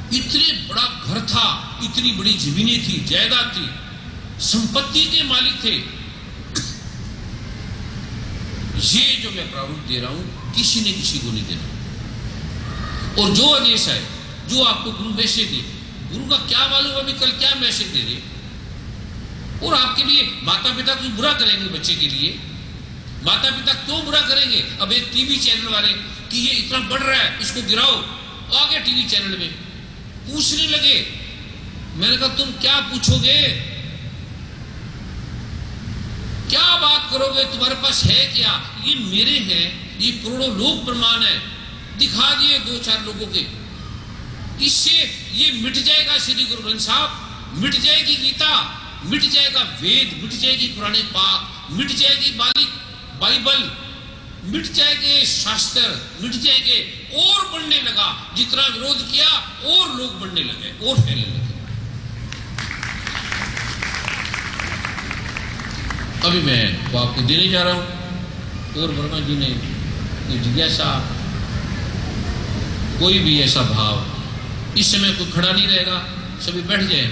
इतने बड़ा घर था, इतनी बड़ी जमीनें थी, जायदाद थी, संपत्ति के मालिक थे। ये जो मैं प्रारूप दे रहा हूं किसी ने किसी को नहीं देना। और जो आदेश है, जो आपको गुरु मैसेज दे, गुरु का क्या मालूम अभी कल क्या मैसेज दे दे। और आपके लिए माता पिता कुछ बुरा करेंगे, बच्चे के लिए माता पिता क्यों बुरा करेंगे? अब एक टीवी चैनल वाले कि ये इतना बढ़ रहा है, इसको गिराओ, आ गया टीवी चैनल में, पूछने लगे। मैंने कहा तुम क्या पूछोगे, क्या बात करोगे, तुम्हारे पास है क्या? ये मेरे हैं, ये करोड़ों लोग प्रमाण है, दिखा दिए 2-4 लोगों के। इससे ये मिट जाएगा श्री गुरु ग्रंथ साहब, मिट जाएगी गीता, मिट जाएगा वेद, मिट जाएगी पुराने पाक, मिट जाएगी बाइबल, मिट जाएंगे शास्त्र, मिट जाएंगे। और बढ़ने लगा, जितना विरोध किया और लोग बढ़ने लगे और फैलने लगे। अभी मैं वो आपको देने जा रहा हूं। और वर्मा जी ने ये जिज्ञासा, कोई भी ऐसा भाव, इस समय कोई खड़ा नहीं रहेगा, सभी बैठ जाए।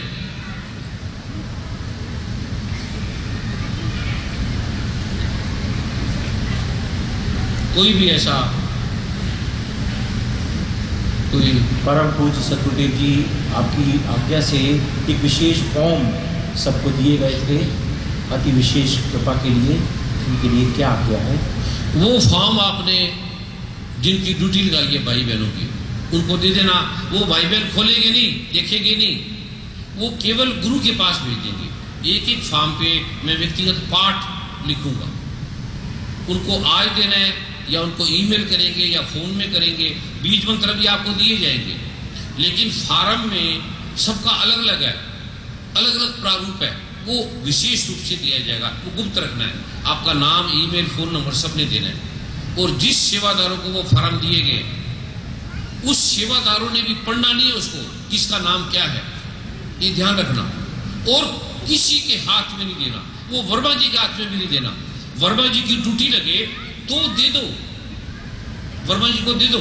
कोई भी ऐसा कोई परम पूज्य सतगुरुदेव जी आपकी आज्ञा से एक विशेष फॉर्म सबको दिए गए थे, अति विशेष कृपा के लिए, उनके लिए क्या आज्ञा है? वो फॉर्म आपने जिनकी ड्यूटी लगाई है भाई बहनों की, उनको दे देना। वो भाई बहन खोलेंगे नहीं, देखेंगे नहीं, वो केवल गुरु के पास भेज देंगे। एक एक फॉर्म पे मैं व्यक्तिगत पाठ लिखूंगा, उनको आज देना है या उनको ईमेल करेंगे या फोन में करेंगे, बीज मंत्र भी आपको दिए जाएंगे। लेकिन फार्म में सबका अलग अलग है, अलग अलग प्रारूप है, वो विशेष रूप से दिया जाएगा, वो गुप्त रखना है। आपका नाम, ईमेल, फोन नंबर सबने देना है। और जिस सेवादारों को वो फार्म दिए गए, उस सेवादारों ने भी पढ़ना नहीं है उसको, किसका नाम क्या है, ये ध्यान रखना। और किसी के हाथ में नहीं देना, वो वर्मा जी के हाथ में भी नहीं देना। वर्मा जी की ड्यूटी लगे तो दे दो, वर्मा जी को दे दो,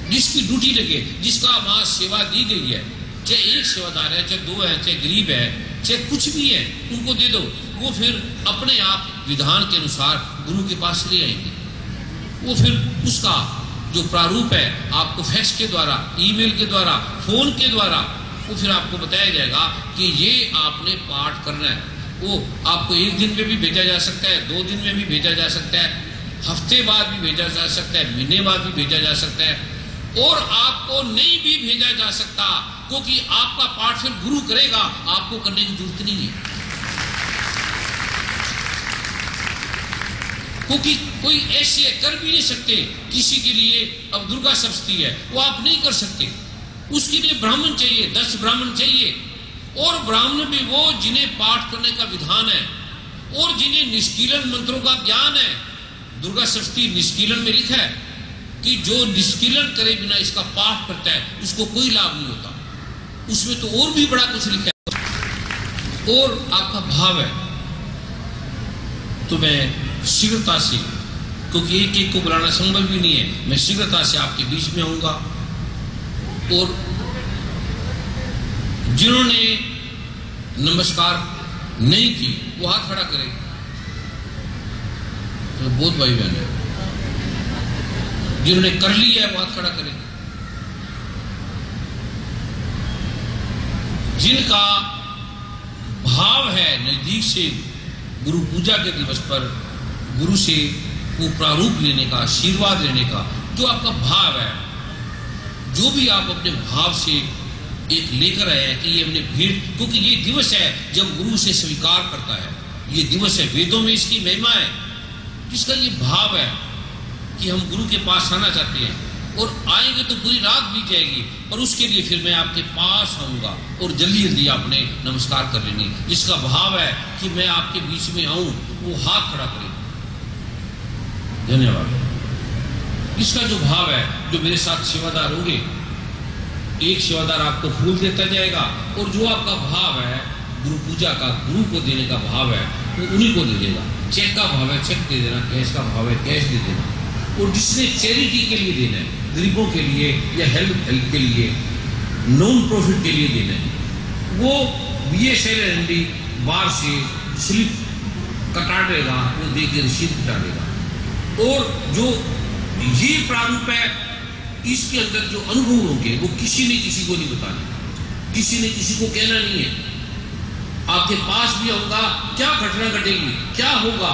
जिसकी ड्यूटी लगे, जिसका वहां सेवा दी गई है, चाहे एक सेवादार है, चाहे 2 है, चाहे गरीब है, चाहे कुछ भी है, उनको दे दो। वो फिर अपने आप विधान के अनुसार गुरु के पास ले आएंगे। वो फिर उसका जो प्रारूप है आपको फैक्स के द्वारा, ईमेल के द्वारा, फोन के द्वारा, वो फिर आपको बताया जाएगा कि ये आपने पाठ करना है। वो आपको 1 दिन में भी भेजा जा सकता है, 2 दिन में भी भेजा जा सकता है, हफ्ते बाद भी भेजा जा सकता है, महीने बाद भी भेजा जा सकता है, और आपको नहीं भी भेजा जा सकता, क्योंकि आपका पाठ फिर गुरु करेगा, आपको करने की जरूरत नहीं है। क्योंकि कोई ऐसे कर भी नहीं सकते, किसी के लिए अब दुर्गा सप्तमी है, वो आप नहीं कर सकते, उसके लिए ब्राह्मण चाहिए, 10 ब्राह्मण चाहिए। और ब्राह्मण भी वो जिन्हें पाठ करने का विधान है और जिन्हें निष्कीलन मंत्रों का ज्ञान है। दुर्गा सप्तमी निष्कीलन में लिखा है कि जो निष्कीलन करे बिना इसका पाठ करता है उसको कोई लाभ नहीं होता। उसमें तो और भी बड़ा कुछ लिखा है। और आपका भाव है तो मैं शीघ्रता से, क्योंकि एक एक को बुलाना संभव भी नहीं है, मैं शीघ्रता से आपके बीच में आऊंगा। और जिन्होंने नमस्कार नहीं की वो हाथ खड़ा करें। तो बहुत भाई बहन है, जिन्होंने कर लिया है वो हाथ खड़ा करें। जिनका भाव है नजदीक से गुरु पूजा के दिवस पर गुरु से वो प्रारूप लेने का, आशीर्वाद लेने का, जो आपका भाव है, जो भी आप अपने भाव से एक लेकर आए हैं कि ये हमने भेंट, क्योंकि ये दिवस है जब गुरु से स्वीकार करता है, ये दिवस है, वेदों में इसकी महिमा है, जिसका ये भाव है कि हम गुरु के पास आना चाहते हैं। और आएंगे तो पूरी रात बीत जाएगी, और उसके लिए फिर मैं आपके पास आऊंगा और जल्दी जल्दी आपने नमस्कार कर लेनी। जिसका भाव है कि मैं आपके बीच में आऊं वो हाथ खड़ा करे। धन्यवाद। इसका जो भाव है, जो मेरे साथ सेवादार होंगे, एक सेवादार आपको फूल देता जाएगा, और जो आपका भाव है गुरु पूजा का, गुरु को देने का भाव है, वो उन्हीं को दे देगा। चेक का भाव है चेक दे देना, कैश का भाव है कैश दे देना। और जिसने चैरिटी के लिए देना है, गरीबों के लिए या हेल्प के लिए, नॉन प्रॉफिट के लिए देना है, वो BSLND बार से स्लिप कटा देगा, वो दे के रसीद कटा देगा। और जो ये प्रारूप है, इसके अंदर जो अनुभव होंगे वो किसी ने किसी को नहीं बताने, किसी ने किसी को कहना नहीं है। आपके पास भी होगा, क्या घटना घटेगी, क्या होगा,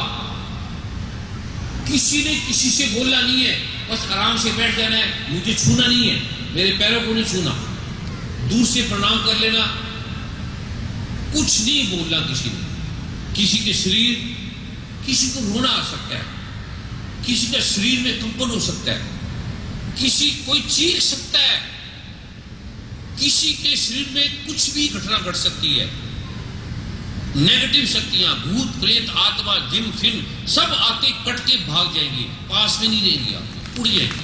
किसी ने किसी से बोलना नहीं है। बस आराम से बैठ जाना है, मुझे छूना नहीं है, मेरे पैरों को नहीं छूना, दूर से प्रणाम कर लेना, कुछ नहीं बोलना किसी ने। किसी के शरीर, किसी को रोना आ सकता है, किसी का शरीर में कंपन हो सकता है, किसी कोई चीख सकता है, किसी के शरीर में कुछ भी घटना घट सकती है। नेगेटिव शक्तियां, भूत प्रेत आत्मा जिन फिन सब आके कट के भाग जाएंगी, पास में नहीं रहेंगी, आप उड़ जाएंगी।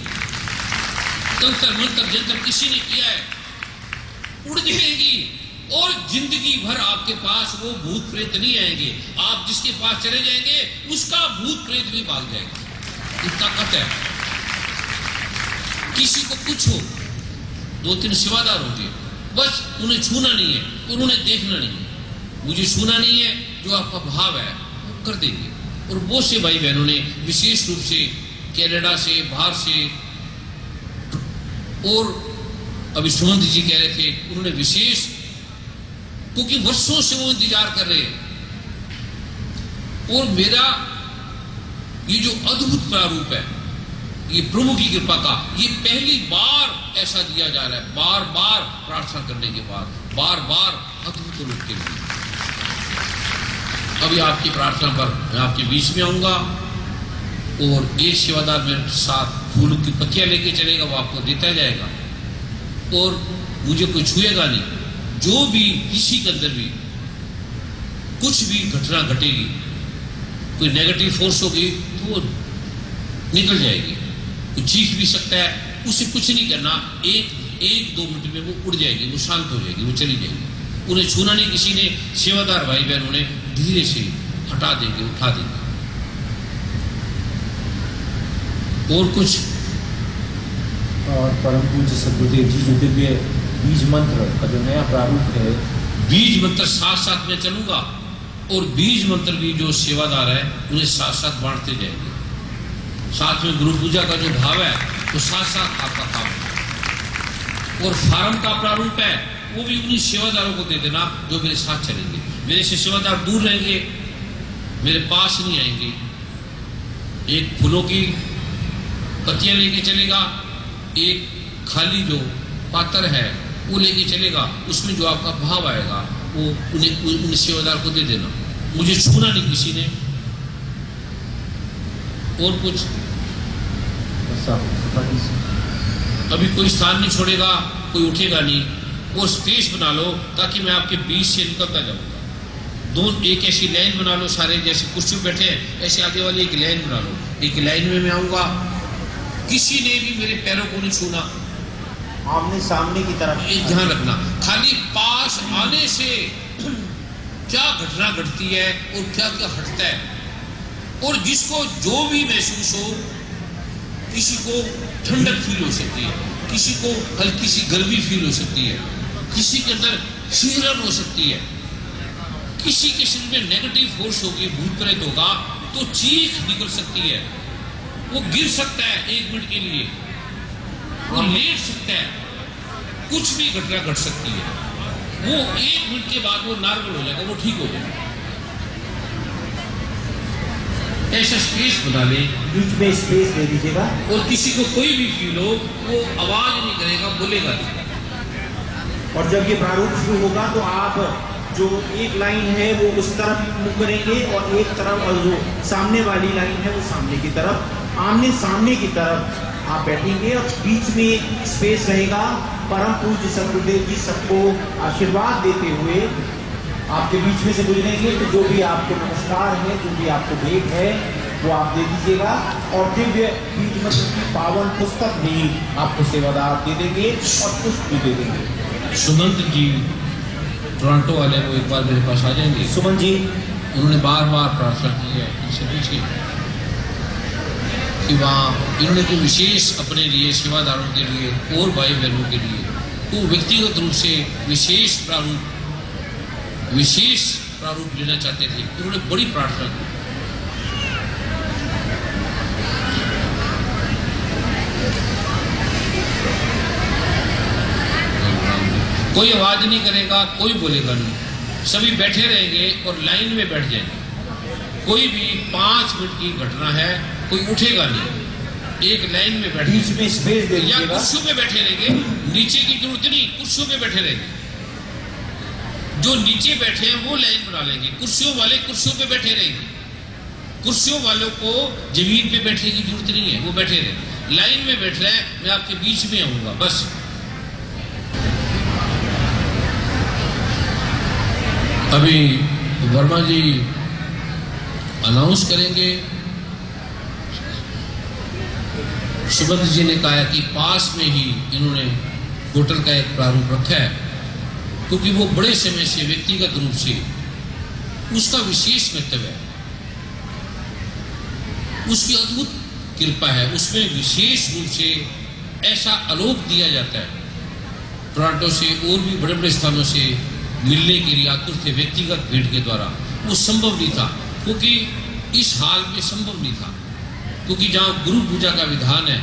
तंत्र मंत्र जंत्र किसी ने किया है, उड़ जाएंगी। और जिंदगी भर आपके पास वो भूत प्रेत नहीं आएंगे। आप जिसके पास चले जाएंगे उसका भूत प्रेत भी भाग जाएगा। इतना ताकत है। किसी को कुछ हो, 2-3 सेवादार होंगे, बस उन्हें छूना नहीं है, उन्होंने देखना नहीं है, मुझे छूना नहीं है, जो आपका भाव है वो कर देंगे। और बहुत से भाई बहनों ने विशेष रूप से कनाडा से, बाहर से, और अभी सुमंत जी कह रहे थे, उन्होंने विशेष, क्योंकि वर्षों से वो इंतजार कर रहे हैं। और मेरा ये जो अद्भुत प्रारूप है, ये प्रभु की कृपा का, ये पहली बार ऐसा दिया जा रहा है, बार बार प्रार्थना करने के बाद, बार बार अद्भुत रूप के लिए। अभी आपकी प्रार्थना पर मैं आपके बीच में आऊंगा, और एक सेवादार मेरे साथ फूलों की पत्तियां लेके चलेगा, वो आपको देता जाएगा, और मुझे कोई छुएगा नहीं। जो भी किसी के अंदर भी कुछ भी घटना घटेगी, कोई नेगेटिव फोर्स होगी तो वो निकल जाएगी। वो चीख भी सकता है, उसे कुछ नहीं करना, 1-2 मिनट में वो उड़ जाएगी, वो शांत हो जाएगी, वो चली जाएगी। उन्हें छूना नहीं किसी ने। सेवादार भाई बहन उन्हें धीरे से हटा देंगे, उठा देंगे। और कुछ, और परम पूज्य सद्गुरुदेव जी जो दिव्य बीज मंत्र का जो नया प्रारूप है, बीज मंत्र साथ साथ में चलूंगा, और बीज मंत्र भी जो सेवादार है उन्हें साथ साथ बांटते जाएंगे। साथ में गुरु पूजा का जो भाव है वो साथ साथ आपका काम है। और फार्म का प्रारूप है, वो भी उन्हीं सेवादारों को दे देना जो मेरे साथ चलेंगे। मेरे से सेवादार दूर रहेंगे, मेरे पास नहीं आएंगे। एक फूलों की पत्तियां लेके चलेगा, एक खाली जो पात्र है वो लेके चलेगा, उसमें जो आपका भाव आएगा वो उन सेवादार को दे देना। मुझे छूना नहीं किसी ने। और कुछ, अभी कोई स्थान नहीं छोड़ेगा, कोई उठेगा नहीं। वो स्पेस बना लो ताकि मैं आपके बीच से निकलता जाऊंगा। एक ऐसी लाइन बना लो, सारे जैसे कुर्सी पे बैठे हैं ऐसे आगे वाली एक लाइन बना लो। एक लाइन में मैं आऊंगा, किसी ने भी मेरे पैरों को नहीं छूना, आमने सामने की तरफ। एक ध्यान रखना, खाली पास आने से क्या घटना घटती है और क्या क्या हटता है। और जिसको जो भी महसूस हो, किसी को ठंडक फील हो सकती है, किसी को हल्की सी गर्मी फील हो सकती है, किसी के अंदर सिहरन हो सकती है, किसी के शरीर में नेगेटिव फोर्स होगी, भूत प्रेत होगा तो चीख निकल सकती है, वो गिर सकता है 1 मिनट के लिए, वो लेट सकता है, कुछ भी घटना घट सकती है। वो 1 मिनट के बाद वो नॉर्मल हो जाएगा, वो ठीक हो जाएगा। ऐसा स्पेस बना ले, बीच में स्पेस दे दीजिएगा। और किसी को कोई भी फील हो वो आवाज नहीं करेगा, बोलेगा नहीं। और जब ये प्रारूप शुरू होगा तो आप जो एक लाइन है वो उस तरफ मुंह करेंगे, और एक तरफ, और जो सामने वाली लाइन है वो सामने की तरफ, आमने सामने की तरफ आप बैठेंगे, और बीच में स्पेस रहेगा। परम पूज्य सद्गुरुदेव जी सबको आशीर्वाद देते हुए आपके बीच में से गुजरेंगे। तो जो भी आपको नमस्कार है, जो भी आपको भेंट है वो आप दे दीजिएगा, और दिव्य बीज मंत्र की पावन पुस्तक भी आपको सेवादार दे देंगे और पुष्प भी दे देंगे। सुमंत जी टोरंटो वाले वो एक बार मेरे पास आ जाएंगे। सुमन जी, उन्होंने बार बार प्रार्थना की है, इनसे पूछिए कि वहाँ इन्होंने कोई विशेष अपने लिए, सेवादारों के लिए और भाई बहनों के लिए वो व्यक्तिगत रूप से विशेष प्रारूप लेना चाहते थे। उन्होंने बड़ी प्रार्थना की। कोई आवाज नहीं करेगा, कोई बोलेगा नहीं, सभी बैठे रहेंगे और लाइन में बैठ जाएंगे। कोई भी 5 मिनट की घटना है, कोई उठेगा नहीं, एक लाइन में बैठे, बीच में स्पेस दे या कुर्सियों पे बैठे रहेंगे। नीचे की जरूरत नहीं, कुर्सियों पे बैठे रहेंगे। जो नीचे बैठे हैं वो लाइन बना लेंगे, कुर्सियों वाले कुर्सियों पे बैठे रहेंगे। कुर्सियों वालों को जमीन पे बैठने की जरूरत नहीं है, वो बैठे रहे। लाइन में बैठ रहे हैं, मैं आपके बीच में आऊंगा, बस। अभी वर्मा जी अनाउंस करेंगे। सुभद्र जी ने कहा कि पास में ही इन्होंने होटल का एक प्रारूप रखा है, क्योंकि वो बड़े समय से व्यक्तिगत रूप से उसका विशेष महत्व है, उसकी अद्भुत कृपा है, उसमें विशेष रूप से ऐसा आलोक दिया जाता है। टोरंटो से और भी बड़े बड़े स्थानों से मिलने के लिए आतुर थे व्यक्तिगत भेंट के द्वारा। वो संभव नहीं था, क्योंकि इस हाल में संभव नहीं था, क्योंकि जहाँ गुरु पूजा का विधान है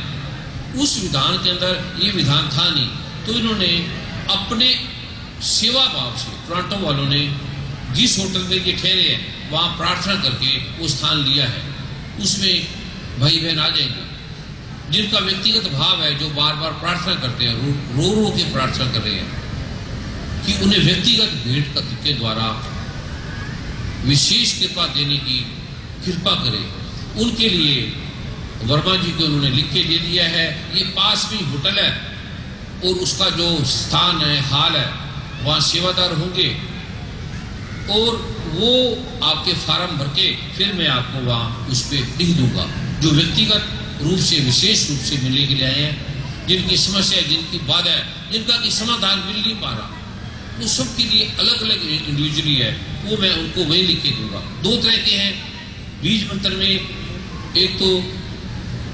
उस विधान के अंदर ये विधान था नहीं। तो इन्होंने अपने सेवा भाव से टोरंटो वालों ने जिस होटल में ये ठहरे हैं वहाँ प्रार्थना करके वो स्थान लिया है। उसमें भाई बहन आ जाएंगे जिनका व्यक्तिगत भाव है, जो बार बार प्रार्थना करते हैं, रो रो के प्रार्थना कर रहे हैं कि उन्हें व्यक्तिगत भेंट के द्वारा विशेष कृपा देने की कृपा करे। उनके लिए वर्मा जी को उन्होंने लिख के दे दिया है। ये पास में होटल है और उसका जो स्थान है, हाल है, वहाँ सेवादार होंगे और वो आपके फार्म भर के फिर मैं आपको वहाँ उस पर लिख दूंगा। जो व्यक्तिगत रूप से विशेष रूप से मिलने के लिए आए हैं, जिनकी समस्या है, जिनकी बात है, जिनका कि समाधान मिल नहीं पा रहा, वो सबके लिए अलग अलग इंडिविजुअली है, वो मैं उनको वही लिख के दूंगा। 2 तरह के हैं बीज मंत्र में। एक तो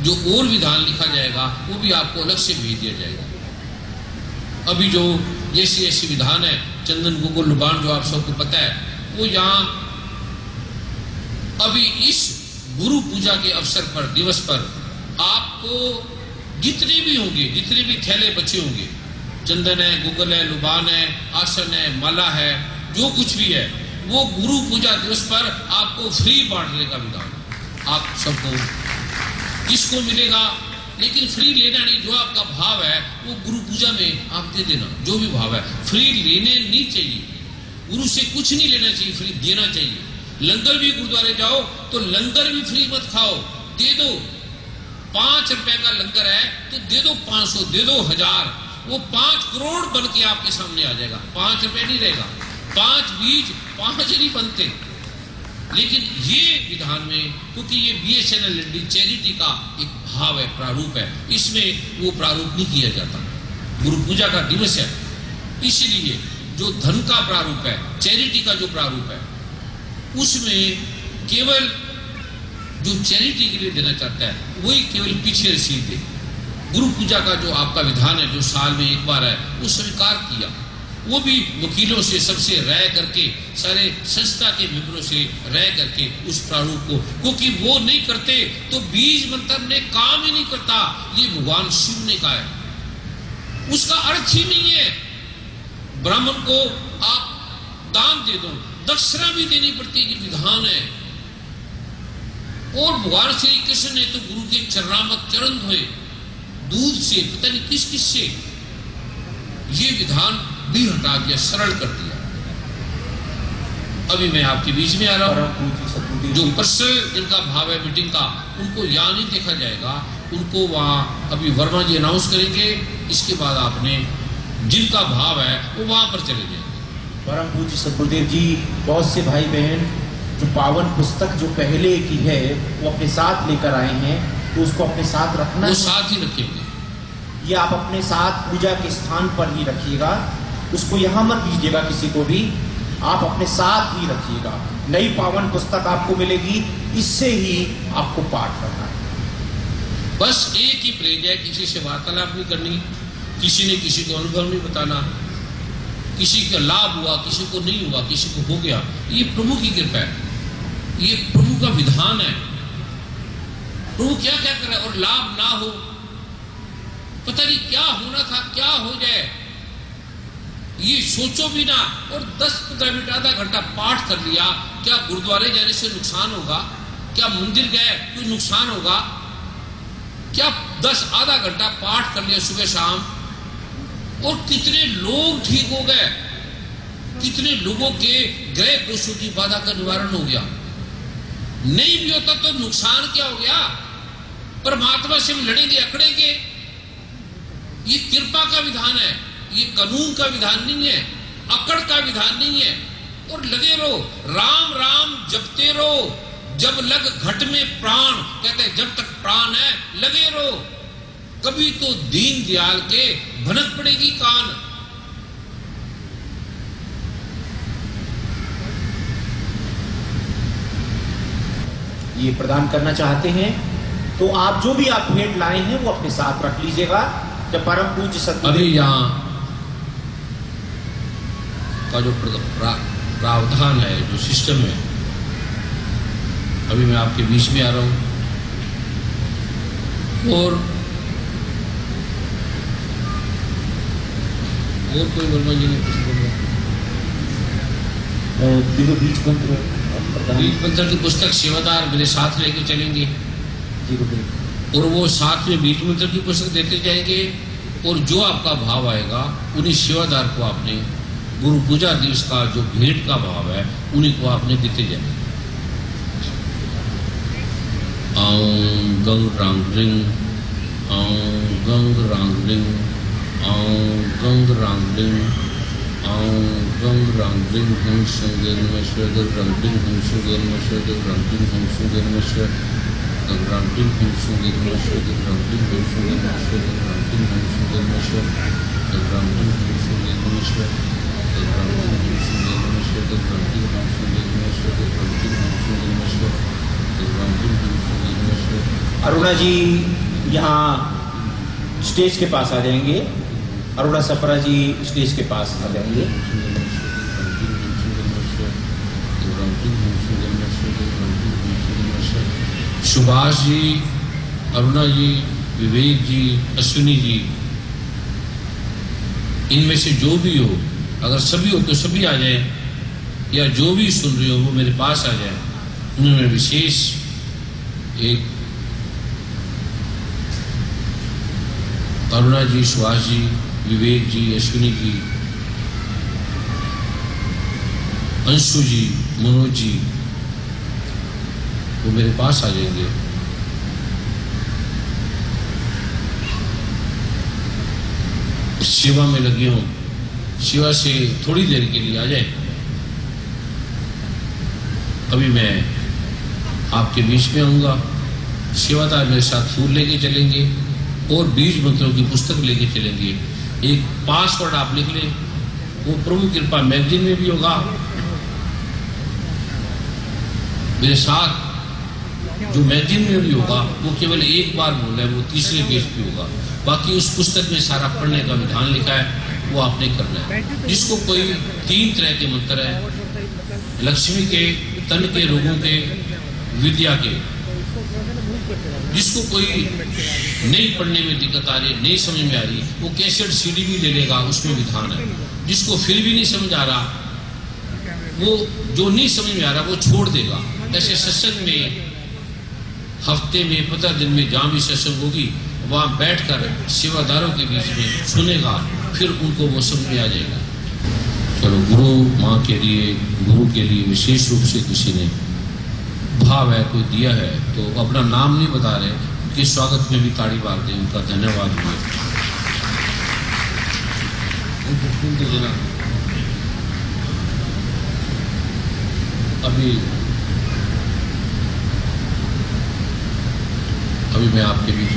जो और विधान लिखा जाएगा वो भी आपको अलग से भेज दिया जाएगा। अभी जो जैसे विधान है चंदन गोकुल लुबान, जो आप सबको पता है, वो यहाँ अभी इस गुरु पूजा के अवसर पर, दिवस पर आपको जितने भी होंगे, जितने भी थैले बचे होंगे, चंदन है, गुगल है, लुबान है, आसन है, माला है, जो कुछ भी है, वो गुरु पूजा दिवस पर आपको फ्री बांटने का विधान। आप सबको किसको मिलेगा, लेकिन फ्री लेना नहीं। जो आपका भाव है वो गुरु पूजा में आप दे देना, जो भी भाव है। फ्री लेने नहीं चाहिए, गुरु से कुछ नहीं लेना चाहिए, फ्री देना चाहिए। लंगर भी गुरुद्वारे जाओ तो लंगर भी फ्री मत खाओ, दे दो। 5 रुपए का लंगर है तो दे दो 500, दे दो 1000, वो 5 करोड़ बन के आपके सामने आ जाएगा। 5 रुपए नहीं रहेगा, 5 बीज 5 नहीं बनते। लेकिन ये विधान में, क्योंकि ये BSNL चैरिटी का एक भाव है, प्रारूप है, इसमें वो प्रारूप नहीं किया जाता। गुरु पूजा का दिवस है, इसलिए जो धन का प्रारूप है, चैरिटी का जो प्रारूप है, उसमें केवल जो चैरिटी के लिए देना चाहता है वही केवल पीछे रसीद दे। गुरु पूजा का जो आपका विधान है, जो साल में एक बार है, वो स्वीकार किया, वो भी वकीलों से सबसे राय करके, सारे संस्था के मेंबरों से राय करके उस प्रारूप को, क्योंकि वो नहीं करते तो बीज मंत्र ने काम ही नहीं करता। ये भगवान शिव ने कहा है, उसका अर्थ ही नहीं है। ब्राह्मण को आप दान दे दो, दक्षिणा भी देनी पड़ती है, ये विधान है। और भगवान श्री कृष्ण ने तो गुरु के चरणामत चरण धोए दूध से, पता नहीं किस किस से, ये विधान भी हटा दिया, सरल कर दिया। अभी मैं आपके बीच में आ रहा हूं। जो पर्सनल जिनका भाव है मीटिंग का, उनको यहाँ नहीं देखा जाएगा, उनको वहाँ अभी वर्मा जी अनाउंस करेंगे। इसके बाद आपने जिनका भाव है वो वहाँ पर चले जाएंगे। परम पूज्य सतगुरुदेव जी, बहुत से भाई बहन जो पावन पुस्तक जो पहले की है वो अपने साथ लेकर आए हैं, तो उसको अपने साथ रखना, वो साथ ही रखेंगे। ये आप अपने साथ पूजा के स्थान पर ही रखिएगा, उसको यहाँ मत लीजिएगा किसी को भी, आप अपने साथ ही रखिएगा। नई पावन पुस्तक आपको मिलेगी, इससे ही आपको पाठ करना है। बस एक ही प्रेज है, किसी से वार्तालाप नहीं करनी, किसी ने किसी को अनुभव नहीं बताना, किसी का लाभ हुआ किसी को नहीं हुआ, किसी को हो गया। ये प्रभु की कृपा है, ये प्रभु का विधान है। प्रभु क्या क्या करे और लाभ ना हो, पता नहीं क्या होना था क्या हो जाए, ये सोचो भी ना। और 10-15 मिनट आधा घंटा पाठ कर लिया, क्या गुरुद्वारे जाने से नुकसान होगा? क्या मंदिर गए कोई नुकसान होगा? क्या 10 आधा घंटा पाठ कर लिया सुबह शाम, और कितने लोग ठीक हो गए, कितने लोगों के ग्रह दोषों की बाधा का निवारण हो गया। नहीं भी होता तो नुकसान क्या हो गया? परमात्मा से हम लड़ेंगे अकड़ेंगे। ये कृपा का विधान है, ये कानून का विधान नहीं है, अकड़ का विधान नहीं है। और लगे रहो, राम राम जपते रहो, जब लग घट में प्राण, कहते हैं जब तक प्राण है लगे रहो। कभी तो दीन दयाल के भनक पड़ेगी कान। ये प्रदान करना चाहते हैं तो आप जो भी आप भेंट लाए हैं वो अपने साथ रख लीजिएगा। जब परम पूज्य सतगुरु अभी यहाँ का जो प्रावधान है, जो सिस्टम है, अभी मैं आपके बीच में आ रहा हूं और कोई वर्मा जी ने कुछ बोला, बीज मंत्र की पुस्तक सेवादार मेरे साथ लेके चलेंगे और वो साथ में बीज मंत्र की पुस्तक देते जाएंगे। और जो आपका भाव आएगा उन्हीं सेवादार को आपने गुरु पूजा दिवस का जो भेंट का भाव है उन्हीं को आपने देते जाएंगे। आऊं गंग रांग रिंग, आऊं गंग रांग रिंग, आऊं गंग रांग रिंग, आऊं गंग रांग रिंग, हंग शंगर मश्वर रंग रिंग, हंग शंगर मश्वर रंग रिंग, हंग शंगर मश्वर गंग रांग रिंग, हंग शंगर मश्वर रंग रिंग, हंग शंगर मश्वर रंग रिंग, हंग शंगर मश्वर गंग रांग रिंग, हंग शंगर मश्वर गंग रांग रिंग, हंग शंगर मश्वर गंग रिंग, हंग शंगर मश्वर गंग रिंग, हंग शंगर मश्वर गंग रांग रिंग, हंग शंगर मश्वर। अरुणा जी यहाँ स्टेज के पास आ जाएंगे, अरुणा सपरा जी स्टेज के पास आ जाएंगे। सुभाष जी, अरुणा जी, विवेक जी, अश्विनी जी, इनमें से जो भी हो, अगर सभी हो तो सभी आ जाए, या जो भी सुन रहे हो वो मेरे पास आ जाए। उन्होंने विशेष एक अरुणा जी, सुभाष जी, विवेक जी, अश्विनी जी, अंशु जी, मनोज जी, वो मेरे पास आ जाएंगे। सेवा में लगे हों, सेवा से थोड़ी देर के लिए आ जाए। अभी मैं आपके बीच में आऊंगा, सेवादार मेरे साथ फूल लेके चलेंगे और बीज मंत्रों की पुस्तक लेके चलेंगे। एक पासवर्ड आप लिख लें, वो प्रभु कृपा मैगजीन में भी होगा। मेरे साथ जो मैगजीन में भी होगा वो केवल एक बार बोला है, वो तीसरे पेज पे होगा। बाकी उस पुस्तक में सारा पढ़ने का विधान लिखा है, वो आपने करना है। जिसको कोई 3 तरह के मंत्र है, लक्ष्मी के, तन के, रोगों के, विद्या के। जिसको कोई नहीं पढ़ने में दिक्कत आ रही, नहीं समझ में आ रही, वो कैसेट सीडी भी ले लेगा, उसमें विधान है। जिसको फिर भी नहीं समझ आ रहा, वो जो नहीं समझ में आ रहा वो छोड़ देगा। ऐसे सत्संग में हफ्ते में 15 दिन में जहाँ भी सत्संग होगी वहाँ बैठकर सेवादारों के बीच में सुनेगा, फिर उनको वो समझ में आ जाएगा। चलो, गुरु माँ के लिए, गुरु के लिए विशेष रूप से किसी ने भाव है, कोई दिया है, तो अपना नाम नहीं बता रहे, उनके स्वागत में भी ताड़ी मार दें, उनका धन्यवाद भी। अभी मैं आपके बीच